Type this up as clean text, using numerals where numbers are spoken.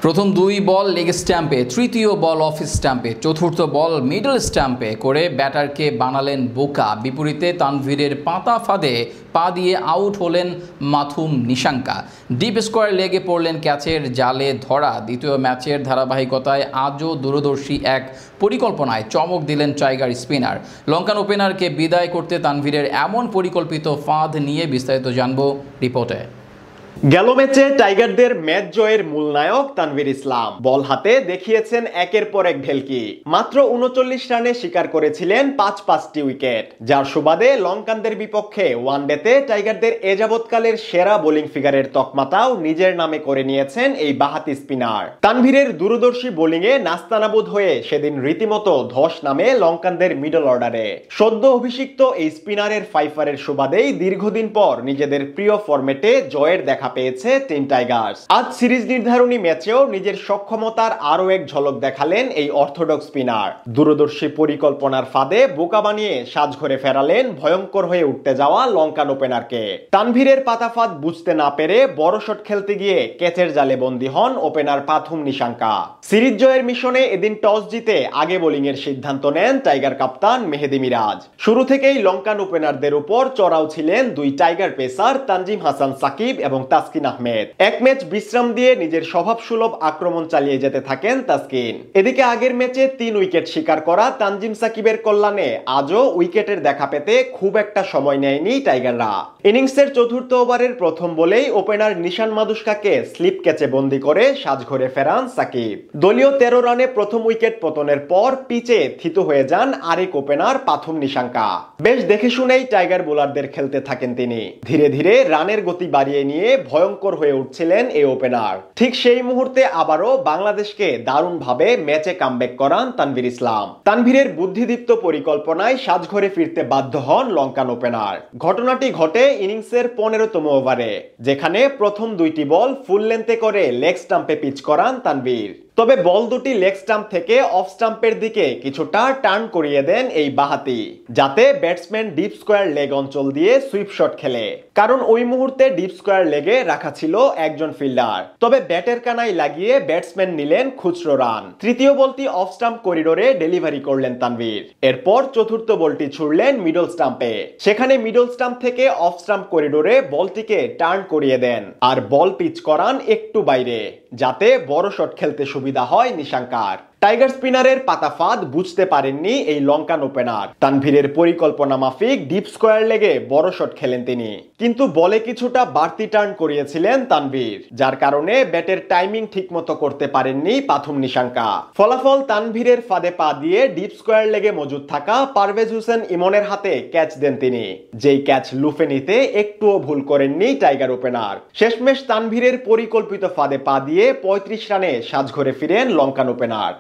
প্রথম দুই বল লেগ স্ট্যাম্পে, তৃতীয় বল অফ স্ট্যাম্পে, চতুর্থ বল মিডল স্ট্যাম্পে করে ব্যাটারকে বানালেন বোকা। বিপরীতে তানভীরের পাতা ফাঁদে পা দিয়ে আউট হলেন মাথুম নিশাঙ্কা। ডিপ স্কোয়ার লেগে পড়লেন ক্যাচের জালে ধরা। দ্বিতীয় ম্যাচের ধারাবাহিকতায় আজও দূরদর্শী এক পরিকল্পনায় চমক দিলেন টাইগার স্পিনার। লঙ্কান ওপেনারকে বিদায় করতে তানভীরের এমন পরিকল্পিত ফাঁদ নিয়ে বিস্তারিত জানব রিপোর্টে। গেল ম্যাচে টাইগারদের ম্যাচ জয়ের মূল নায়ক তানভীর ইসলাম বল হাতে দেখিয়েছেন একের পর এক ঢেলকি। মাত্র ৩৯ রানে শিকার করেছিলেন ৫টি উইকেট, যার সুবাদে লঙ্কানদের বিপক্ষে ওয়ানডেতে টাইগারদের এ যাবৎকালের সেরা বোলিং ফিগারের তকমাতাও নিজের নামে করে নিয়েছেন এই বাহাতি স্পিনার। তানভীরের দূরদর্শী বোলিংয়ে নাস্তানাবুদ হয়ে সেদিন রীতিমতো ধস নামে লঙ্কানদের মিডল অর্ডারে। সদ্য অভিষিক্ত এই স্পিনারের ফাইফারের সুবাদেই দীর্ঘদিন পর নিজেদের প্রিয় ফরম্যাটে জয়ের দেখা পেয়েছে টিম টাইগার্স। আজ সিরিজ নির্ধারণী ম্যাচেও নিজের সক্ষমতার আরো এক ঝলক দেখালেন এই অর্থোডক্স স্পিনার। দূরদর্শী পরিকল্পনার ফাঁদে বোকা বানিয়ে সাজঘরে ফেরালেন ভয়ঙ্কর হয়ে উঠতে যাওয়া লঙ্কান ওপেনারকে। তানভীরের পাতা ফাঁদ বুঝতে না পেরে বড় শট খেলতে গিয়ে ক্যাচের জালে বন্দী হন ওপেনার মাথুম নিশাঙ্কা। সিরিজ জয়ের মিশনে এদিন টস জিতে আগে বোলিং এর সিদ্ধান্ত নেন টাইগার কাপ্তান মেহেদী মিরাজ। শুরু থেকেই লঙ্কান ওপেনারদের উপর চড়াও ছিলেন দুই টাইগার পেসার তানজিম হাসান সাকিব এবং তাসকিন আহমেদ। এক ম্যাচ বিশ্রাম দিয়ে নিজের স্বভাবসুলভ আক্রমণ চালিয়ে যেতে থাকেন তাসকিন। এদিকে আগের ম্যাচে ৩ উইকেট শিকার করা তানজিম সাকিবের কল্যাণে আজও উইকেটের দেখা পেতে খুব একটা সময় নেয়নি টাইগাররা। ইনিংসের চতুর্থ ওভারের প্রথম বলেই ওপেনার নিশান মাদুস্কাকে স্লিপ ক্যাচে বন্দী করে সাজঘরে ফেরান সাকিব। দলীয় ১৩ রানে প্রথম উইকেট পতনের পর পিচে থিত হয়ে যান আরেক ওপেনার মাথুম নিশাঙ্কা। বেশ দেখে শুনেই টাইগার বোলারদের খেলতে থাকেন তিনি। ধীরে ধীরে রানের গতি বাড়িয়ে নিয়ে ভয়ঙ্কর হয়ে উঠছিলেন এই ওপেনার। ঠিক সেই মুহূর্তে আবারও বাংলাদেশকে দারুণভাবে ম্যাচে কামব্যাক করান তানভীর ইসলাম। তানভীরের বুদ্ধিদীপ্ত পরিকল্পনায় সাজঘরে ফিরতে বাধ্য হন লঙ্কান ওপেনার। ঘটনাটি ঘটে ইনিংসের ১৫তম ওভারে, যেখানে প্রথম দুইটি বল ফুল লেন্থে করে লেগ স্টাম্পে পিচ করান তানভীর। তবে বল দুটি লেগ স্টাম্প থেকে অফ স্টাম্পের দিকে কিছুটা টার্ন করিয়ে দেন এই বাহাতি, যাতে ব্যাটসম্যান ডিপ স্কোয়ার লেগ অঞ্চল দিয়ে সুইপ শট খেলে। কারণ ওই মুহূর্তে ডিপ স্কোয়ার লেগে রাখা ছিল একজন ফিল্ডার। তবে ব্যাটের কানায় লাগিয়ে ব্যাটসম্যান নিলেন খুচরো রান। তৃতীয় বলটি অফ স্টাম্প করিডোরে ডেলিভারি করলেন তানভীর। এরপর চতুর্থ বলটি ছুড়লেন মিডল স্টাম্পে। সেখানে মিডল স্টাম্প থেকে অফ স্টাম্প করিডোরে বলটিকে টার্ন করিয়ে দেন আর বল পিচ করান একটু বাইরে, যাতে বড় শট খেলতে সুবিধা হয় নিশাঙ্কার। টাইগার স্পিনারের পাতা ফাঁদ বুঝতে পারেননি এই লঙ্কান ওপেনার। তানভীরের পরিকল্পনা মাফিক ডিপ স্কোয়ার লেগে বড় শট খেলেন তিনি, কিন্তু বলে কিছুটা বাড়তি টার্ন করিয়েছিলেন তানভীর, যার কারণে ব্যাটের টাইমিং ঠিকমতো করতে পারেননি মাথুম নিশাঙ্কা। ফলাফল তানভীরের ফাঁদে পা দিয়ে ডিপ স্কোয়ার লেগে মজুদ থাকা পারভেজ হোসেন ইমনের হাতে ক্যাচ দেন তিনি, যেই ক্যাচ লুফে নিতে একটুও ভুল করেননি টাইগার ওপেনার। শেষমেশ তানভীরের পরিকল্পিত ফাঁদে পা দিয়ে ৩৫ রানে সাজঘরে ফিরেন লঙ্কান ওপেনার।